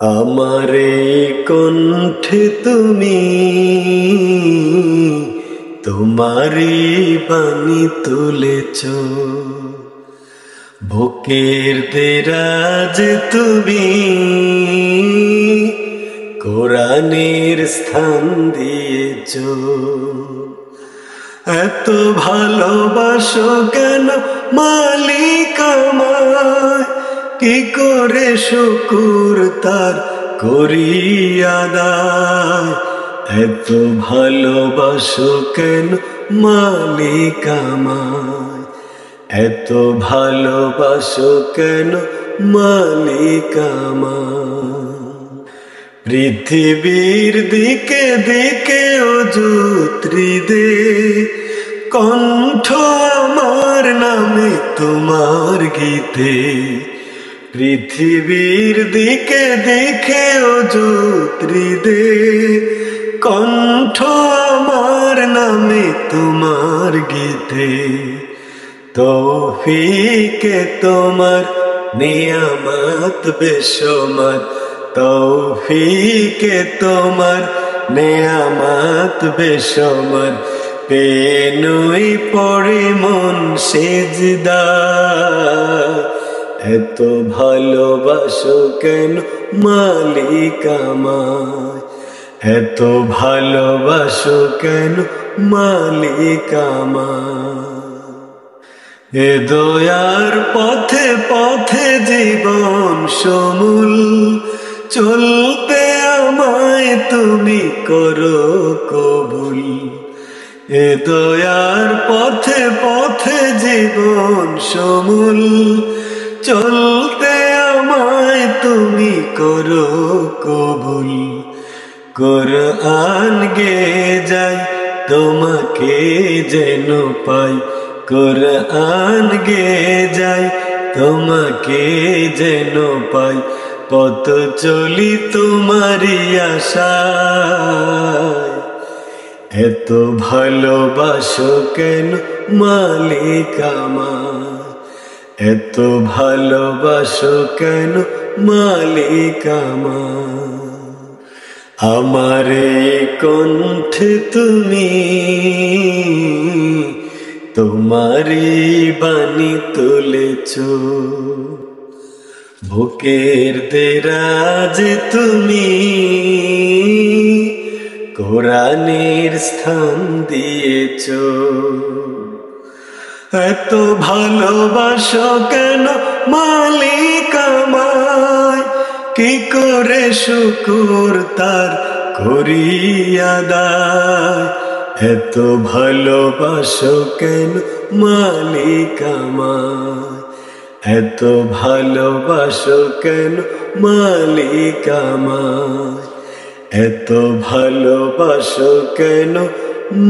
আমারে কণ্ঠে তুমি তোমারি বাণী তুলেছ, বুকের দেরাজ তুমি কোরআনের স্থান দিয়েছ। এত ভালোবাসো কেন মালিক আমায়, কি করে শুকুর তার করি আদায়। এত ভালোবাসো কেন মালিক আমায়, এত ভালোবাসো কেন মালিক আমায়। পৃথিবীর দিকে দিকে অযুত্রি দে, কণ্ঠ আমার নামে তোমার গীতে। পৃথিবীর দিকে দিকে অযুত্রি দে, কণ্ঠ আমার নামে তোমার গীতে। তৌফিকে তোমার নিয়ামত বেশুমার, তৌফিকে তোমার নিয়ামত বেশুমার। পেনুই পড়ে মন সিজদা, এত ভালোবাসো কেন মালিক আমায়, এত ভালোবাসো কেন মালিক আমায়। এ দয়ার পথে পথে জীবন সমূল, চলতে আমায় তুমি করো কবুল। এ দয়ার পথে পথে জীবন সমূল, চলতে আমায় তুমি করো কবুল। কোরআন গে যাই তোমাকে যেন পাই, কোরআন গে যাই তোমাকে যেন পাই। পথ চলি তোমারি আশায়, এত ভালোবাসো কেন মালিক আমায়, এত ভালোবাসো কেন মালিক আমায়। আমারে কণ্ঠে তুমি তোমারি বাণী তুলেছ, বুকের দেরাজ তুমি কোরআনের স্থান দিয়েছ। এত ভালোবাসো কেন মালিক আমায়, কি করে শুকুর তার করি আদায়। এত ভালোবাসো কেন মালিক আমায়, এত ভালোবাসো কেন মালিক আমায়, এত ভালোবাসো কেন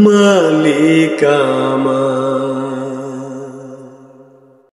মালিক আমায়।